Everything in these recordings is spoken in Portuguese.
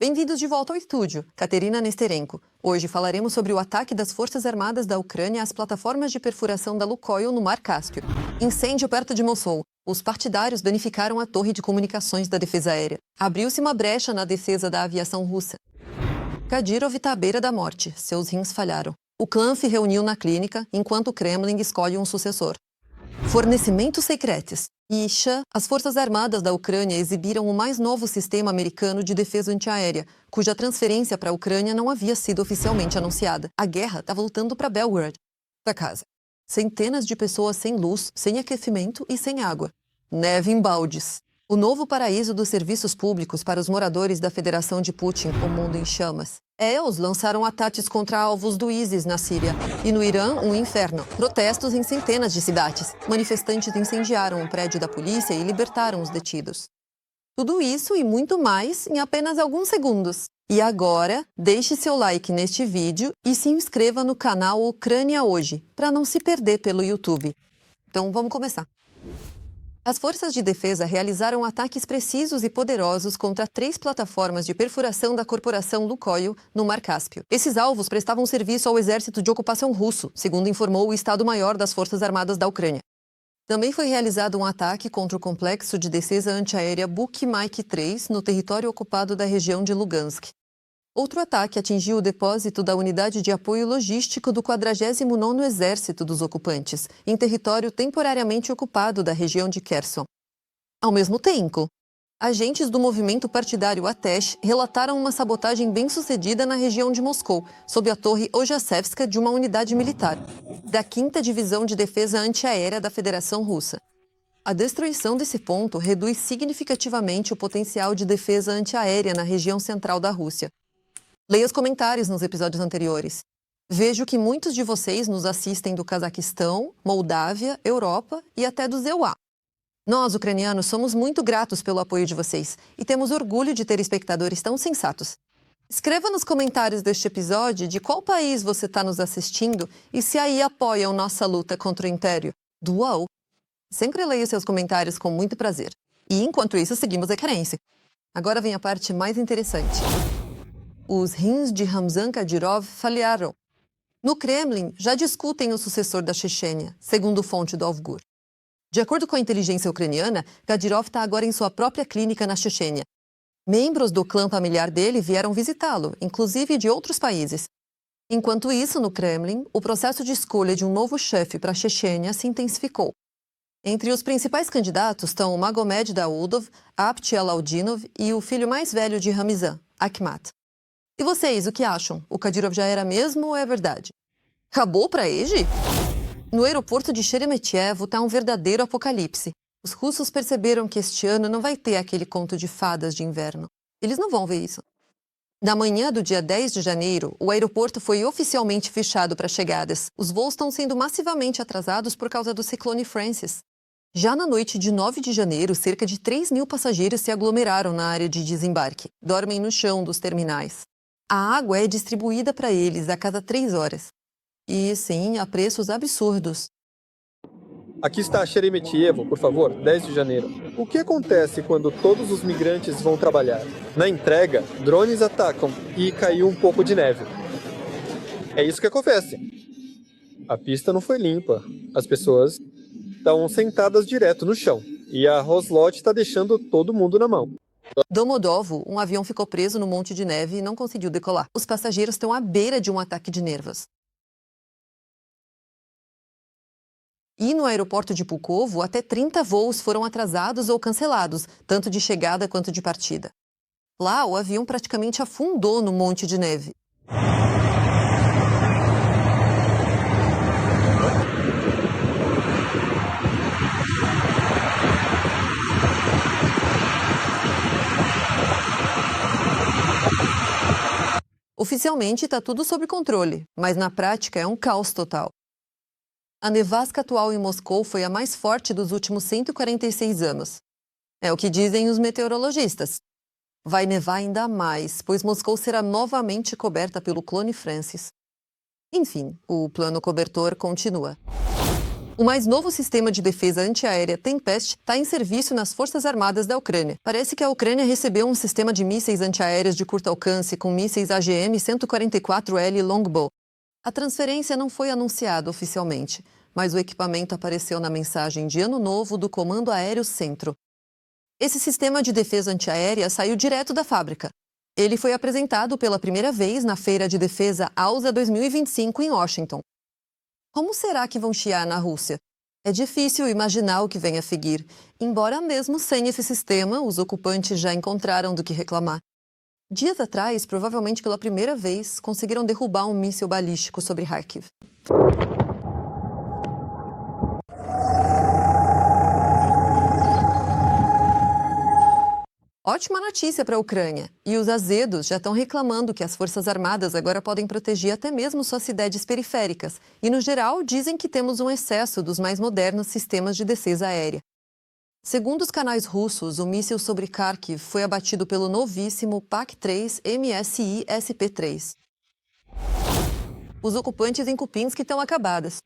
Bem-vindos de volta ao estúdio, Katerina Nesterenko. Hoje falaremos sobre o ataque das Forças Armadas da Ucrânia às plataformas de perfuração da Lukoil no Mar Cáspio. Incêndio perto de Mossul. Os partidários danificaram a torre de comunicações da defesa aérea. Abriu-se uma brecha na defesa da aviação russa. Kadyrov está à beira da morte. Seus rins falharam. O clã se reuniu na clínica, enquanto o Kremlin escolhe um sucessor. Fornecimentos secretos. As Forças Armadas da Ucrânia exibiram o mais novo sistema americano de defesa antiaérea, cuja transferência para a Ucrânia não havia sido oficialmente anunciada. A guerra estava lutando para Belgorod, da casa. Centenas de pessoas sem luz, sem aquecimento e sem água. Neve em baldes. O novo paraíso dos serviços públicos para os moradores da Federação de Putin, o mundo em chamas. Eles lançaram ataques contra alvos do ISIS na Síria. E no Irã, um inferno. Protestos em centenas de cidades. Manifestantes incendiaram o prédio da polícia e libertaram os detidos. Tudo isso e muito mais em apenas alguns segundos. E agora, deixe seu like neste vídeo e se inscreva no canal Ucrânia Hoje, para não se perder pelo YouTube. Então vamos começar. As forças de defesa realizaram ataques precisos e poderosos contra 3 plataformas de perfuração da corporação Lukoil no Mar Cáspio. Esses alvos prestavam serviço ao exército de ocupação russo, segundo informou o Estado-Maior das Forças Armadas da Ucrânia. Também foi realizado um ataque contra o complexo de defesa antiaérea Buk-Mik-3 no território ocupado da região de Lugansk. Outro ataque atingiu o depósito da Unidade de Apoio Logístico do 49º Exército dos Ocupantes, em território temporariamente ocupado da região de Kherson. Ao mesmo tempo, agentes do movimento partidário Atesh relataram uma sabotagem bem-sucedida na região de Moscou, sob a torre Ojasevska de uma unidade militar, da 5ª Divisão de Defesa Antiaérea da Federação Russa. A destruição desse ponto reduz significativamente o potencial de defesa antiaérea na região central da Rússia. Leia os comentários nos episódios anteriores. Vejo que muitos de vocês nos assistem do Cazaquistão, Moldávia, Europa e até do EUA. Nós, ucranianos, somos muito gratos pelo apoio de vocês e temos orgulho de ter espectadores tão sensatos. Escreva nos comentários deste episódio de qual país você está nos assistindo e se aí apoiam nossa luta contra o Império do UOL. Sempre leio seus comentários com muito prazer. E enquanto isso, seguimos a carência. Agora vem a parte mais interessante. Os rins de Ramzan Kadyrov falharam. No Kremlin, já discutem o sucessor da Chechênia, segundo fonte do Ovgur. De acordo com a inteligência ucraniana, Kadyrov está agora em sua própria clínica na Chechênia. Membros do clã familiar dele vieram visitá-lo, inclusive de outros países. Enquanto isso, no Kremlin, o processo de escolha de um novo chefe para a Chechênia se intensificou. Entre os principais candidatos estão o Magomed Daoudov, Apt Alaudinov e o filho mais velho de Ramzan, Akhmat. E vocês, o que acham? O Kadyrov já era mesmo ou é verdade? Acabou para ele? No aeroporto de Sheremetyevo está um verdadeiro apocalipse. Os russos perceberam que este ano não vai ter aquele conto de fadas de inverno. Eles não vão ver isso. Na manhã do dia 10 de janeiro, o aeroporto foi oficialmente fechado para chegadas. Os voos estão sendo massivamente atrasados por causa do ciclone Francis. Já na noite de 9 de janeiro, cerca de 3.000 passageiros se aglomeraram na área de desembarque. Dormem no chão dos terminais. A água é distribuída para eles a cada 3 horas. E, sim, a preços absurdos. Aqui está Sheremetyevo, por favor, 10 de janeiro. O que acontece quando todos os migrantes vão trabalhar? Na entrega, drones atacam e caiu um pouco de neve. É isso que acontece. A pista não foi limpa. As pessoas estão sentadas direto no chão. E a Roslot está deixando todo mundo na mão. Domodovo, um avião ficou preso no monte de neve e não conseguiu decolar. Os passageiros estão à beira de um ataque de nervos. E no aeroporto de Pulkovo, até 30 voos foram atrasados ou cancelados, tanto de chegada quanto de partida. Lá, o avião praticamente afundou no monte de neve. Oficialmente está tudo sob controle, mas na prática é um caos total. A nevasca atual em Moscou foi a mais forte dos últimos 146 anos. É o que dizem os meteorologistas. Vai nevar ainda mais, pois Moscou será novamente coberta pelo clone Francis. Enfim, o plano cobertor continua. O mais novo sistema de defesa antiaérea Tempest está em serviço nas Forças Armadas da Ucrânia. Parece que a Ucrânia recebeu um sistema de mísseis antiaéreos de curto alcance com mísseis AGM-144L Longbow. A transferência não foi anunciada oficialmente, mas o equipamento apareceu na mensagem de Ano Novo do Comando Aéreo Centro. Esse sistema de defesa antiaérea saiu direto da fábrica. Ele foi apresentado pela primeira vez na Feira de Defesa AUSA 2025 em Washington. Como será que vão chiar na Rússia? É difícil imaginar o que vem a seguir, embora mesmo sem esse sistema, os ocupantes já encontraram do que reclamar. Dias atrás, provavelmente pela primeira vez, conseguiram derrubar um míssil balístico sobre Kharkiv. Ótima notícia para a Ucrânia. E os azedos já estão reclamando que as Forças Armadas agora podem proteger até mesmo suas cidades periféricas. E, no geral, dizem que temos um excesso dos mais modernos sistemas de defesa aérea. Segundo os canais russos, o míssil sobre Kharkiv foi abatido pelo novíssimo PAK-3 MSI SP-3. Os ocupantes em Kupiansk estão acabadas.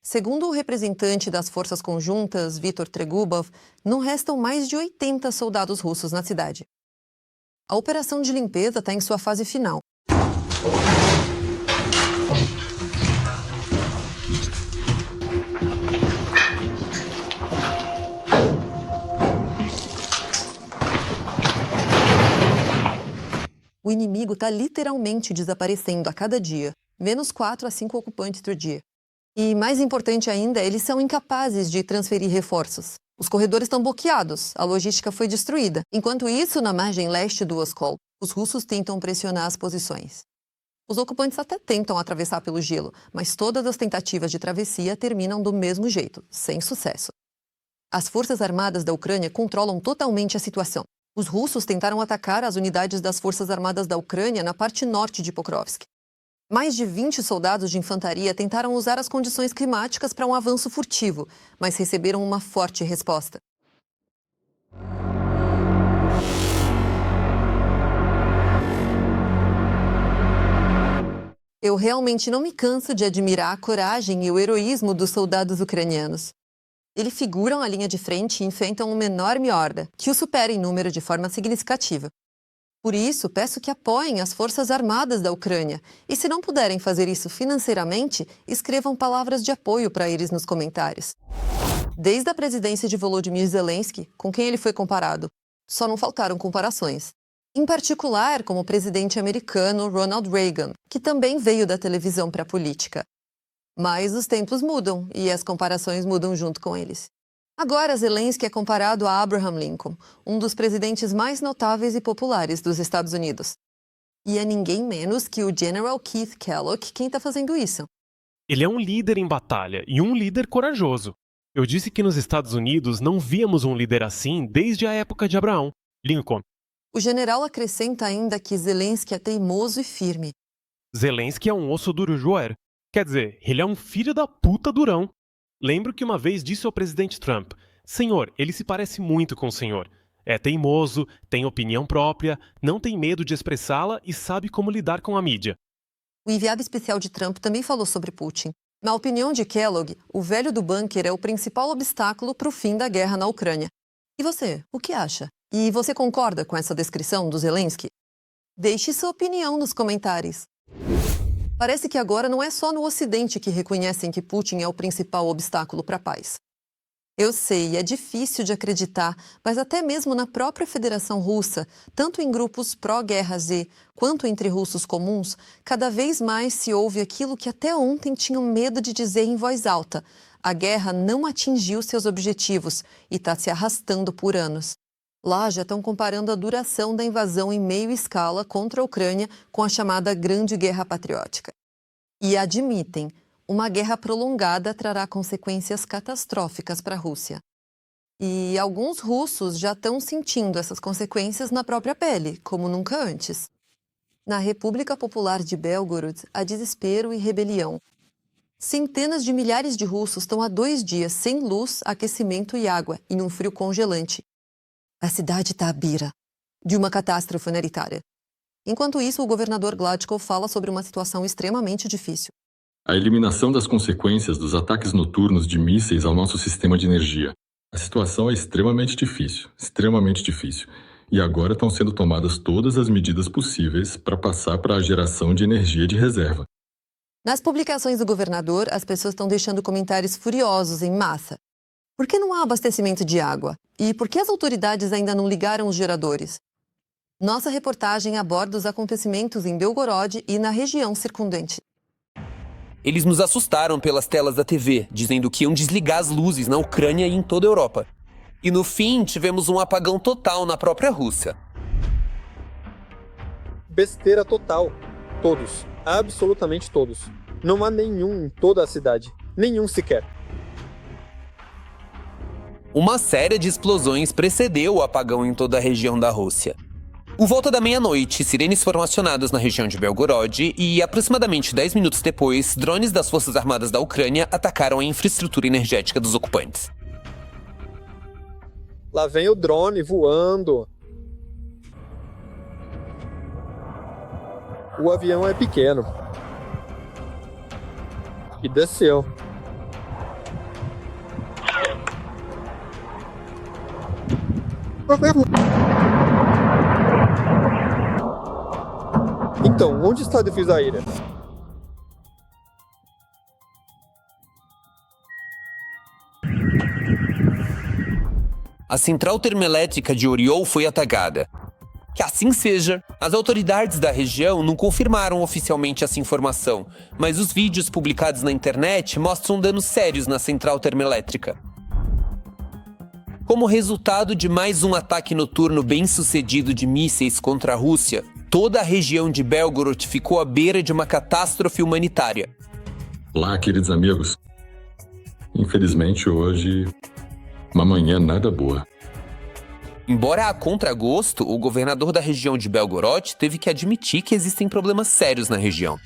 Segundo o representante das forças conjuntas, Viktor Tregubov, não restam mais de 80 soldados russos na cidade. A operação de limpeza está em sua fase final. O inimigo está literalmente desaparecendo a cada dia, menos 4 a 5 ocupantes por dia. E, mais importante ainda, eles são incapazes de transferir reforços. Os corredores estão bloqueados, a logística foi destruída. Enquanto isso, na margem leste do Oskol, os russos tentam pressionar as posições. Os ocupantes até tentam atravessar pelo gelo, mas todas as tentativas de travessia terminam do mesmo jeito, sem sucesso. As Forças Armadas da Ucrânia controlam totalmente a situação. Os russos tentaram atacar as unidades das Forças Armadas da Ucrânia na parte norte de Pokrovsk. Mais de 20 soldados de infantaria tentaram usar as condições climáticas para um avanço furtivo, mas receberam uma forte resposta. Eu realmente não me canso de admirar a coragem e o heroísmo dos soldados ucranianos. Eles figuram a linha de frente e enfrentam uma enorme horda, que o supera em número de forma significativa. Por isso, peço que apoiem as Forças Armadas da Ucrânia. E se não puderem fazer isso financeiramente, escrevam palavras de apoio para eles nos comentários. Desde a presidência de Volodymyr Zelensky, com quem ele foi comparado, só não faltaram comparações. Em particular, como o presidente americano Ronald Reagan, que também veio da televisão para a política. Mas os tempos mudam e as comparações mudam junto com eles. Agora, Zelensky é comparado a Abraham Lincoln, um dos presidentes mais notáveis e populares dos Estados Unidos. E é ninguém menos que o General Keith Kellogg quem está fazendo isso. Ele é um líder em batalha e um líder corajoso. Eu disse que nos Estados Unidos não víamos um líder assim desde a época de Abraão Lincoln. O general acrescenta ainda que Zelensky é teimoso e firme. Zelensky é um osso duro roer. Quer dizer, ele é um filho da puta durão. Lembro que uma vez disse ao presidente Trump: Senhor, ele se parece muito com o senhor. É teimoso, tem opinião própria, não tem medo de expressá-la e sabe como lidar com a mídia. O enviado especial de Trump também falou sobre Putin. Na opinião de Kellogg, o velho do bunker é o principal obstáculo para o fim da guerra na Ucrânia. E você, o que acha? E você concorda com essa descrição do Zelensky? Deixe sua opinião nos comentários. Parece que agora não é só no Ocidente que reconhecem que Putin é o principal obstáculo para a paz. Eu sei, é difícil de acreditar, mas até mesmo na própria Federação Russa, tanto em grupos pró-guerra Z quanto entre russos comuns, cada vez mais se ouve aquilo que até ontem tinham medo de dizer em voz alta: a guerra não atingiu seus objetivos e está se arrastando por anos. Lá já estão comparando a duração da invasão em meio escala contra a Ucrânia com a chamada Grande Guerra Patriótica. E admitem, uma guerra prolongada trará consequências catastróficas para a Rússia. E alguns russos já estão sentindo essas consequências na própria pele, como nunca antes. Na República Popular de Belgorod, há desespero e rebelião. Centenas de milhares de russos estão há 2 dias sem luz, aquecimento e água, em um frio congelante. A cidade está à beira de uma catástrofe humanitária. Enquanto isso, o governador Gladkov fala sobre uma situação extremamente difícil. A eliminação das consequências dos ataques noturnos de mísseis ao nosso sistema de energia. A situação é extremamente difícil. E agora estão sendo tomadas todas as medidas possíveis para passar para a geração de energia de reserva. Nas publicações do governador, as pessoas estão deixando comentários furiosos em massa. Por que não há abastecimento de água? E por que as autoridades ainda não ligaram os geradores? Nossa reportagem aborda os acontecimentos em Belgorod e na região circundante. Eles nos assustaram pelas telas da TV, dizendo que iam desligar as luzes na Ucrânia e em toda a Europa. E no fim, tivemos um apagão total na própria Rússia. Besteira total. Todos. Absolutamente todos. Não há nenhum em toda a cidade. Nenhum sequer. Uma série de explosões precedeu o apagão em toda a região da Rússia. Por volta da meia-noite, sirenes foram acionadas na região de Belgorod e, aproximadamente 10 minutos depois, drones das Forças Armadas da Ucrânia atacaram a infraestrutura energética dos ocupantes. Lá vem o drone voando. O avião é pequeno. E desceu. Então, onde está a defesa aérea? A central termoelétrica de Oriol foi atacada. Que assim seja, as autoridades da região não confirmaram oficialmente essa informação, mas os vídeos publicados na internet mostram danos sérios na central termoelétrica. Como resultado de mais um ataque noturno bem-sucedido de mísseis contra a Rússia, toda a região de Belgorod ficou à beira de uma catástrofe humanitária. Olá, queridos amigos. Infelizmente, hoje, uma manhã nada boa. Embora a contragosto, o governador da região de Belgorod teve que admitir que existem problemas sérios na região.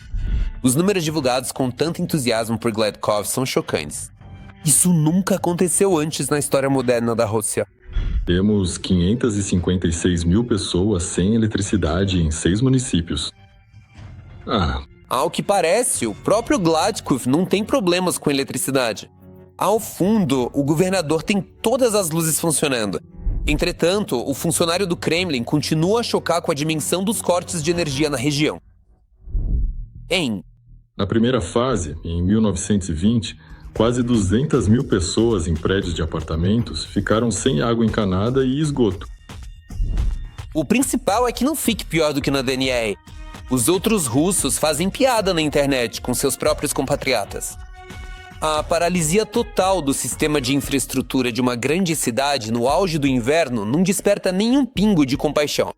Os números divulgados com tanto entusiasmo por Gladkov são chocantes. Isso nunca aconteceu antes na história moderna da Rússia. Temos 556 mil pessoas sem eletricidade em 6 municípios. Ao que parece, o próprio Gladkov não tem problemas com eletricidade. Ao fundo, o governador tem todas as luzes funcionando. Entretanto, o funcionário do Kremlin continua a chocar com a dimensão dos cortes de energia na região. Na primeira fase, em 1920, quase 200 mil pessoas em prédios de apartamentos ficaram sem água encanada e esgoto. O principal é que não fique pior do que na DNR. Os outros russos fazem piada na internet com seus próprios compatriotas. A paralisia total do sistema de infraestrutura de uma grande cidade no auge do inverno não desperta nenhum pingo de compaixão.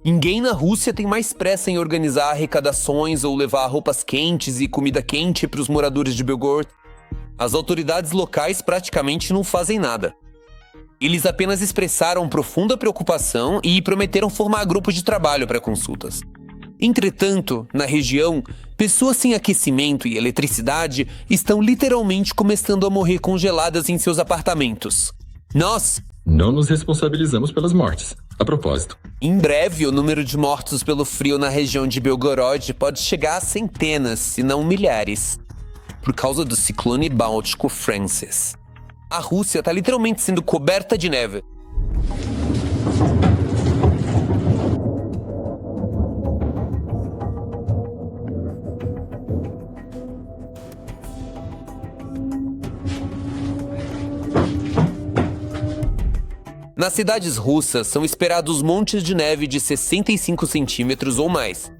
Ninguém na Rússia tem mais pressa em organizar arrecadações ou levar roupas quentes e comida quente para os moradores de Belgorod. As autoridades locais praticamente não fazem nada. Eles apenas expressaram profunda preocupação e prometeram formar grupos de trabalho para consultas. Entretanto, na região, pessoas sem aquecimento e eletricidade estão literalmente começando a morrer congeladas em seus apartamentos. Nós não nos responsabilizamos pelas mortes. A propósito, em breve, o número de mortos pelo frio na região de Belgorod pode chegar a centenas, se não milhares, por causa do ciclone báltico Francis. A Rússia está literalmente sendo coberta de neve. Nas cidades russas, são esperados montes de neve de 65 centímetros ou mais.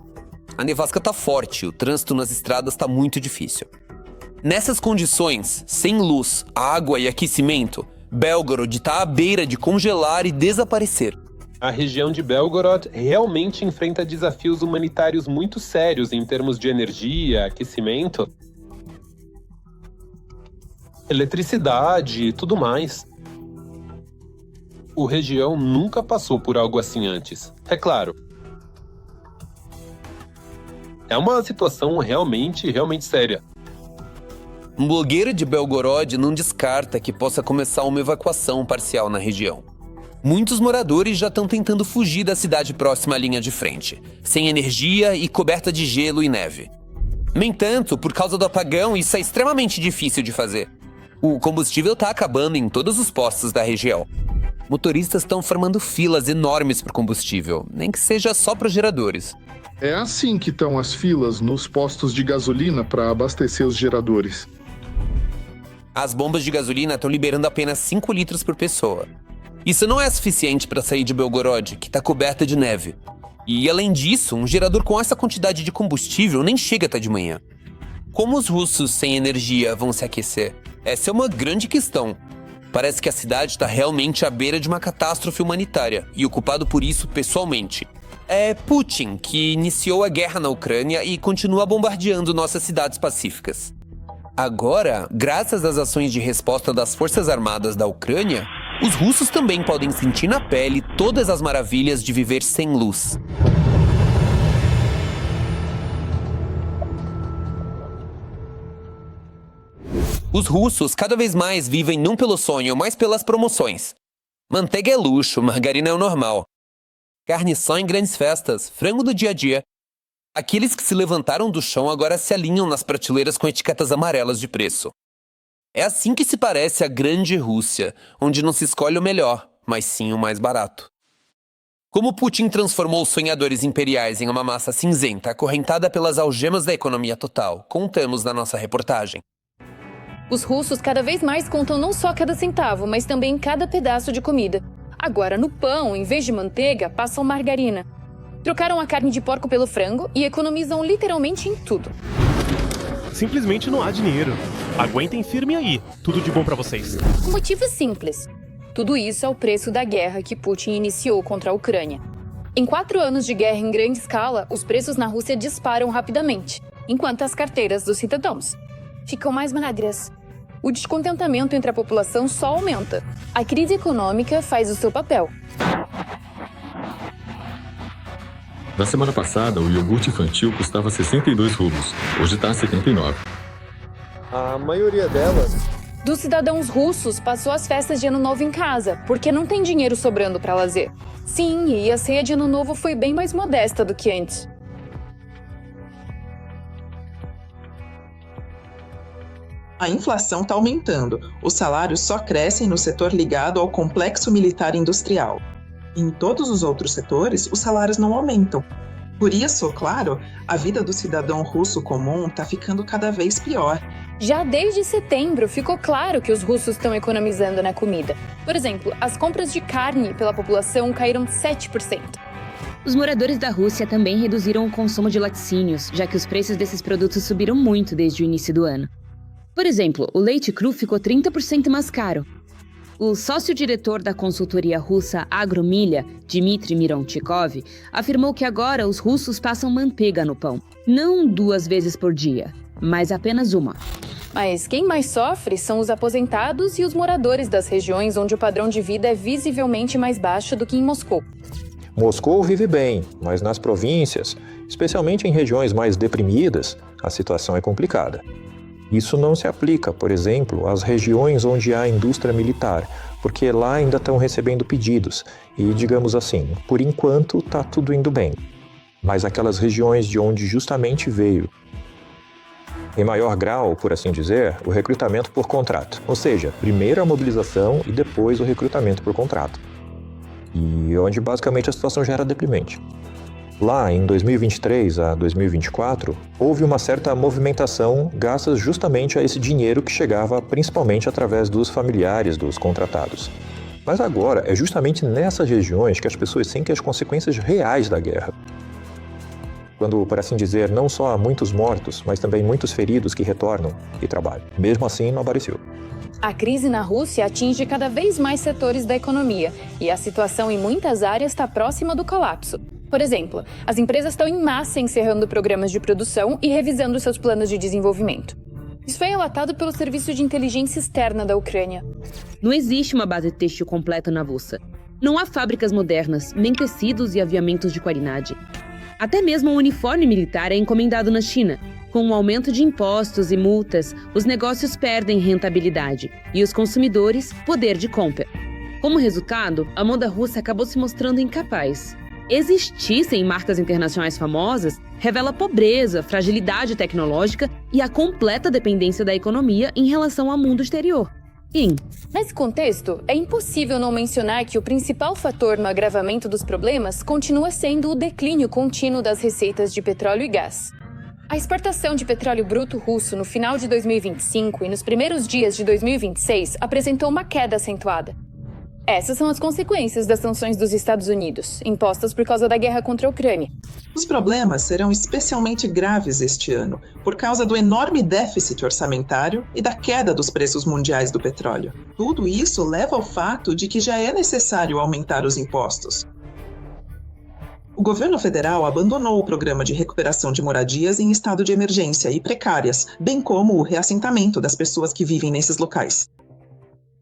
A nevasca tá forte, o trânsito nas estradas tá muito difícil. Nessas condições, sem luz, água e aquecimento, Belgorod tá à beira de congelar e desaparecer. A região de Belgorod realmente enfrenta desafios humanitários muito sérios em termos de energia, aquecimento, eletricidade e tudo mais. A região nunca passou por algo assim antes, é claro. É uma situação realmente séria. Um blogueiro de Belgorod não descarta que possa começar uma evacuação parcial na região. Muitos moradores já estão tentando fugir da cidade próxima à linha de frente, sem energia e coberta de gelo e neve. No entanto, por causa do apagão, isso é extremamente difícil de fazer. O combustível está acabando em todos os postos da região. Motoristas estão formando filas enormes por combustível, nem que seja só para os geradores. É assim que estão as filas nos postos de gasolina para abastecer os geradores. As bombas de gasolina estão liberando apenas 5 litros por pessoa. Isso não é suficiente para sair de Belgorod, que está coberta de neve. E, além disso, um gerador com essa quantidade de combustível nem chega até de manhã. Como os russos sem energia vão se aquecer? Essa é uma grande questão. Parece que a cidade está realmente à beira de uma catástrofe humanitária, e o culpado por isso pessoalmente é Putin, que iniciou a guerra na Ucrânia e continua bombardeando nossas cidades pacíficas. Agora, graças às ações de resposta das Forças Armadas da Ucrânia, os russos também podem sentir na pele todas as maravilhas de viver sem luz. Os russos cada vez mais vivem não pelo sonho, mas pelas promoções. Manteiga é luxo, margarina é o normal. Carne só em grandes festas, frango do dia a dia. Aqueles que se levantaram do chão agora se alinham nas prateleiras com etiquetas amarelas de preço. É assim que se parece a grande Rússia, onde não se escolhe o melhor, mas sim o mais barato. Como Putin transformou os sonhadores imperiais em uma massa cinzenta acorrentada pelas algemas da economia total, contamos na nossa reportagem. Os russos cada vez mais contam não só cada centavo, mas também cada pedaço de comida. Agora, no pão, em vez de manteiga, passam margarina. Trocaram a carne de porco pelo frango e economizam literalmente em tudo. Simplesmente não há dinheiro. Aguentem firme aí. Tudo de bom pra vocês. O motivo é simples. Tudo isso é o preço da guerra que Putin iniciou contra a Ucrânia. Em 4 anos de guerra em grande escala, os preços na Rússia disparam rapidamente, enquanto as carteiras dos cidadãos ficam mais magras. O descontentamento entre a população só aumenta. A crise econômica faz o seu papel. Na semana passada, o iogurte infantil custava 62 rublos. Hoje está a 79. A maioria delas... Dos cidadãos russos passou as festas de Ano Novo em casa, porque não tem dinheiro sobrando para lazer. Sim, e a ceia de Ano Novo foi bem mais modesta do que antes. A inflação está aumentando. Os salários só crescem no setor ligado ao complexo militar industrial. Em todos os outros setores, os salários não aumentam. Por isso, claro, a vida do cidadão russo comum está ficando cada vez pior. Já desde setembro, ficou claro que os russos estão economizando na comida. Por exemplo, as compras de carne pela população caíram 7%. Os moradores da Rússia também reduziram o consumo de laticínios, já que os preços desses produtos subiram muito desde o início do ano. Por exemplo, o leite cru ficou 30% mais caro. O sócio-diretor da consultoria russa Agromilha, Dmitry Mironchikov, afirmou que agora os russos passam manteiga no pão. Não 2 vezes por dia, mas apenas uma. Mas quem mais sofre são os aposentados e os moradores das regiões onde o padrão de vida é visivelmente mais baixo do que em Moscou. Moscou vive bem, mas nas províncias, especialmente em regiões mais deprimidas, a situação é complicada. Isso não se aplica, por exemplo, às regiões onde há indústria militar, porque lá ainda estão recebendo pedidos e, digamos assim, por enquanto está tudo indo bem. Mas aquelas regiões de onde justamente veio, em maior grau, por assim dizer, o recrutamento por contrato. Ou seja, primeiro a mobilização e depois o recrutamento por contrato. E onde basicamente a situação já era deprimente. Lá, em 2023 a 2024, houve uma certa movimentação graças justamente a esse dinheiro que chegava principalmente através dos familiares dos contratados. Mas agora é justamente nessas regiões que as pessoas sentem as consequências reais da guerra. Quando, por assim dizer, não só há muitos mortos, mas também muitos feridos que retornam e trabalham. Mesmo assim, não apareceu. A crise na Rússia atinge cada vez mais setores da economia e a situação em muitas áreas está próxima do colapso. Por exemplo, as empresas estão em massa encerrando programas de produção e revisando seus planos de desenvolvimento. Isso foi relatado pelo Serviço de Inteligência Externa da Ucrânia. Não existe uma base têxtil completa na Rússia. Não há fábricas modernas, nem tecidos e aviamentos de qualidade. Até mesmo o uniforme militar é encomendado na China. Com o aumento de impostos e multas, os negócios perdem rentabilidade e os consumidores, poder de compra. Como resultado, a moda russa acabou se mostrando incapaz. existissem marcas internacionais famosas revela pobreza, fragilidade tecnológica e a completa dependência da economia em relação ao mundo exterior. Nesse contexto, é impossível não mencionar que o principal fator no agravamento dos problemas continua sendo o declínio contínuo das receitas de petróleo e gás. A exportação de petróleo bruto russo no final de 2025 e nos primeiros dias de 2026 apresentou uma queda acentuada. Essas são as consequências das sanções dos Estados Unidos, impostas por causa da guerra contra a Ucrânia. Os problemas serão especialmente graves este ano, por causa do enorme déficit orçamentário e da queda dos preços mundiais do petróleo. Tudo isso leva ao fato de que já é necessário aumentar os impostos. O governo federal abandonou o programa de recuperação de moradias em estado de emergência e precárias, bem como o reassentamento das pessoas que vivem nesses locais.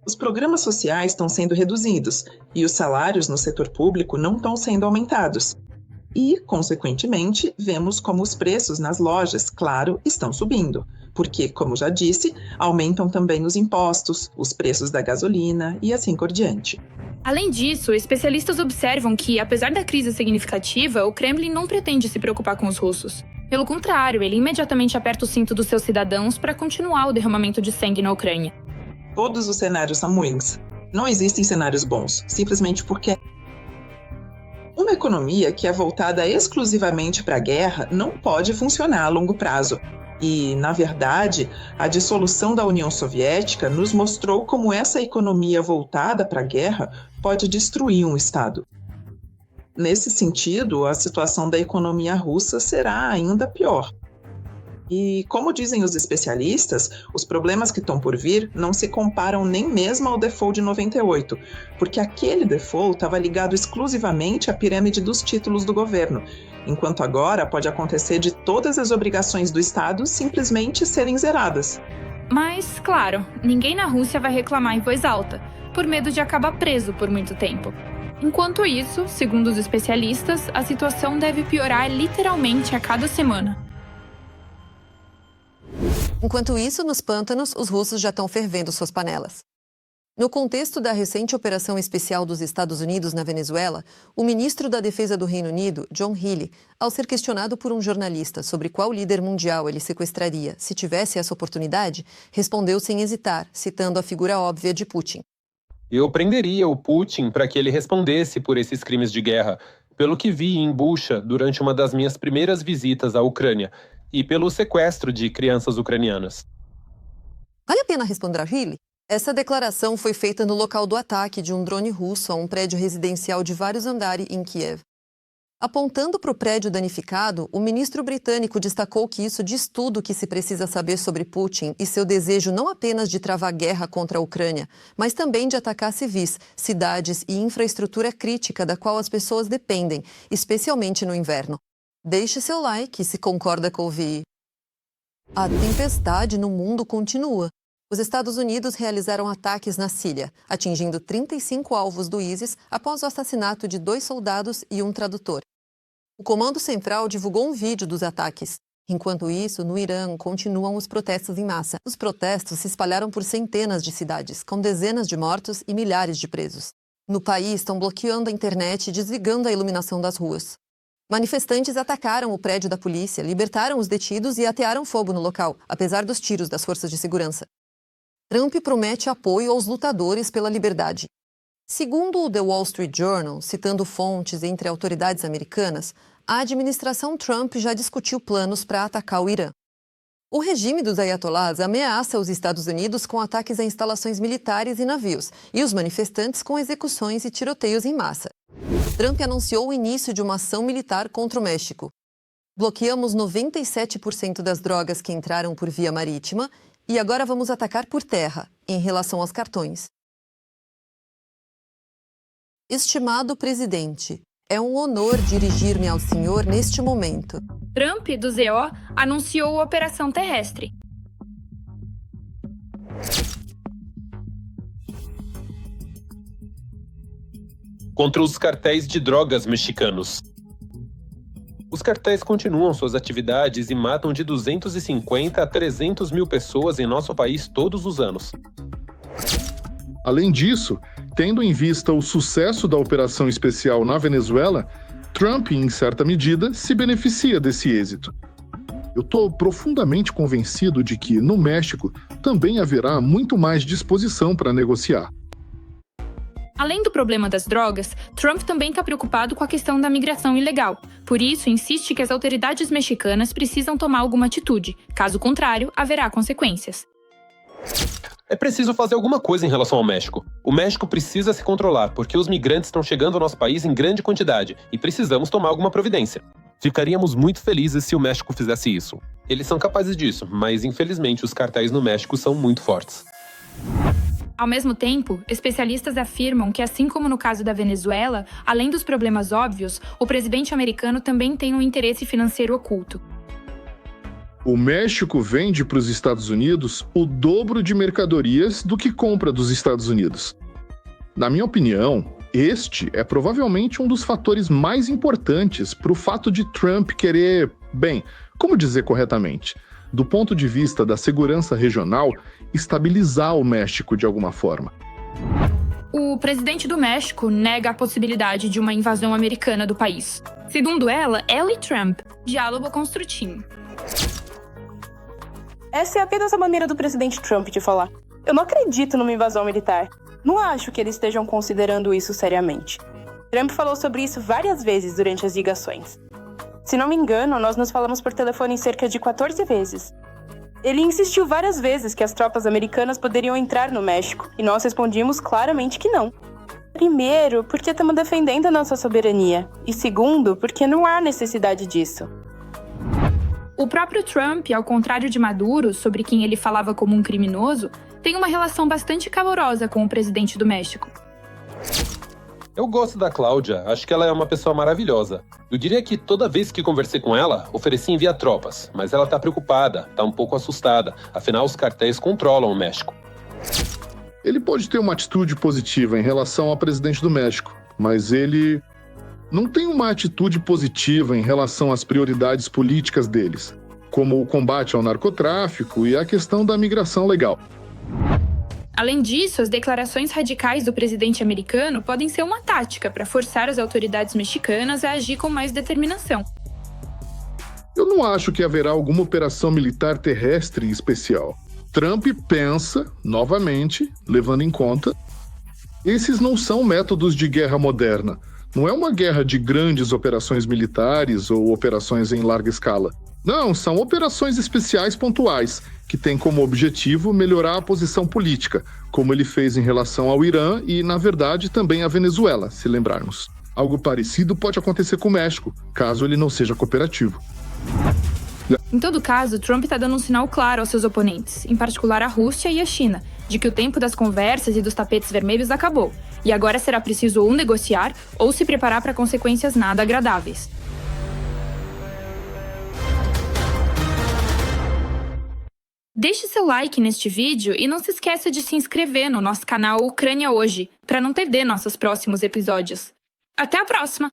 Os programas sociais estão sendo reduzidos e os salários no setor público não estão sendo aumentados. E, consequentemente, vemos como os preços nas lojas, claro, estão subindo, porque, como já disse, aumentam também os impostos, os preços da gasolina e assim por diante. Além disso, especialistas observam que, apesar da crise significativa, o Kremlin não pretende se preocupar com os russos. Pelo contrário, ele imediatamente aperta o cinto dos seus cidadãos para continuar o derramamento de sangue na Ucrânia. Todos os cenários são ruins. Não existem cenários bons, simplesmente porque uma economia que é voltada exclusivamente para a guerra não pode funcionar a longo prazo. E, na verdade, a dissolução da União Soviética nos mostrou como essa economia voltada para a guerra pode destruir um Estado. Nesse sentido, a situação da economia russa será ainda pior. E, como dizem os especialistas, os problemas que estão por vir não se comparam nem mesmo ao default de 98, porque aquele default estava ligado exclusivamente à pirâmide dos títulos do governo, enquanto agora pode acontecer de todas as obrigações do Estado simplesmente serem zeradas. Mas, claro, ninguém na Rússia vai reclamar em voz alta, por medo de acabar preso por muito tempo. Enquanto isso, segundo os especialistas, a situação deve piorar literalmente a cada semana. Enquanto isso, nos pântanos, os russos já estão fervendo suas panelas. No contexto da recente operação especial dos Estados Unidos na Venezuela, o ministro da Defesa do Reino Unido, John Healey, ao ser questionado por um jornalista sobre qual líder mundial ele sequestraria se tivesse essa oportunidade, respondeu sem hesitar, citando a figura óbvia de Putin. Eu prenderia o Putin para que ele respondesse por esses crimes de guerra, pelo que vi em Bucha durante uma das minhas primeiras visitas à Ucrânia, e pelo sequestro de crianças ucranianas. Vale a pena responder a Healey? Essa declaração foi feita no local do ataque de um drone russo a um prédio residencial de vários andares em Kiev. Apontando para o prédio danificado, o ministro britânico destacou que isso diz tudo o que se precisa saber sobre Putin e seu desejo não apenas de travar guerra contra a Ucrânia, mas também de atacar civis, cidades e infraestrutura crítica da qual as pessoas dependem, especialmente no inverno. Deixe seu like se concorda com o VI. A tempestade no mundo continua. Os Estados Unidos realizaram ataques na Síria, atingindo 35 alvos do ISIS após o assassinato de 2 soldados e um tradutor. O Comando Central divulgou um vídeo dos ataques. Enquanto isso, no Irã, continuam os protestos em massa. Os protestos se espalharam por centenas de cidades, com dezenas de mortos e milhares de presos. No país, estão bloqueando a internet e desligando a iluminação das ruas. Manifestantes atacaram o prédio da polícia, libertaram os detidos e atearam fogo no local, apesar dos tiros das forças de segurança. Trump promete apoio aos lutadores pela liberdade. Segundo o The Wall Street Journal, citando fontes entre autoridades americanas, a administração Trump já discutiu planos para atacar o Irã. O regime dos ayatollahs ameaça os Estados Unidos com ataques a instalações militares e navios, e os manifestantes com execuções e tiroteios em massa. Trump anunciou o início de uma ação militar contra o México. Bloqueamos 97% das drogas que entraram por via marítima e agora vamos atacar por terra, em relação aos cartões. Estimado presidente, é um honor dirigir-me ao senhor neste momento. Trump, do ZO, anunciou a Operação Terrestre. Contra os cartéis de drogas mexicanos. Os cartéis continuam suas atividades e matam de 250 a 300 mil pessoas em nosso país todos os anos. Além disso, tendo em vista o sucesso da operação especial na Venezuela, Trump, em certa medida, se beneficia desse êxito. Eu estou profundamente convencido de que, no México, também haverá muito mais disposição para negociar. Além do problema das drogas, Trump também está preocupado com a questão da migração ilegal. Por isso, insiste que as autoridades mexicanas precisam tomar alguma atitude. Caso contrário, haverá consequências. É preciso fazer alguma coisa em relação ao México. O México precisa se controlar, porque os migrantes estão chegando ao nosso país em grande quantidade e precisamos tomar alguma providência. Ficaríamos muito felizes se o México fizesse isso. Eles são capazes disso, mas infelizmente os cartéis no México são muito fortes. Ao mesmo tempo, especialistas afirmam que, assim como no caso da Venezuela, além dos problemas óbvios, o presidente americano também tem um interesse financeiro oculto. O México vende para os Estados Unidos o dobro de mercadorias do que compra dos Estados Unidos. Na minha opinião, este é provavelmente um dos fatores mais importantes para o fato de Trump querer, como dizer corretamente, do ponto de vista da segurança regional, estabilizar o México de alguma forma. O presidente do México nega a possibilidade de uma invasão americana do país. Segundo ela e Trump, diálogo construtivo. Essa é apenas a maneira do presidente Trump de falar. Eu não acredito numa invasão militar. Não acho que eles estejam considerando isso seriamente. Trump falou sobre isso várias vezes durante as ligações. Se não me engano, nós nos falamos por telefone cerca de 14 vezes. Ele insistiu várias vezes que as tropas americanas poderiam entrar no México, e nós respondimos claramente que não. Primeiro, porque estamos defendendo a nossa soberania, e segundo, porque não há necessidade disso. O próprio Trump, ao contrário de Maduro, sobre quem ele falava como um criminoso, tem uma relação bastante calorosa com o presidente do México. Eu gosto da Cláudia, acho que ela é uma pessoa maravilhosa. Eu diria que toda vez que conversei com ela, ofereci enviar tropas, mas ela tá preocupada, tá um pouco assustada, afinal os cartéis controlam o México. Ele pode ter uma atitude positiva em relação ao presidente do México, mas ele não tem uma atitude positiva em relação às prioridades políticas deles, como o combate ao narcotráfico e a questão da migração legal. Além disso, as declarações radicais do presidente americano podem ser uma tática para forçar as autoridades mexicanas a agir com mais determinação. Eu não acho que haverá alguma operação militar terrestre especial. Trump pensa, novamente, levando em conta, esses não são métodos de guerra moderna. Não é uma guerra de grandes operações militares ou operações em larga escala. Não, são operações especiais pontuais, que têm como objetivo melhorar a posição política, como ele fez em relação ao Irã e, na verdade, também à Venezuela, se lembrarmos. Algo parecido pode acontecer com o México, caso ele não seja cooperativo. Em todo caso, Trump está dando um sinal claro aos seus oponentes, em particular a Rússia e a China, de que o tempo das conversas e dos tapetes vermelhos acabou, e agora será preciso ou negociar ou se preparar para consequências nada agradáveis. Deixe seu like neste vídeo e não se esqueça de se inscrever no nosso canal Ucrânia Hoje, para não perder nossos próximos episódios. Até a próxima!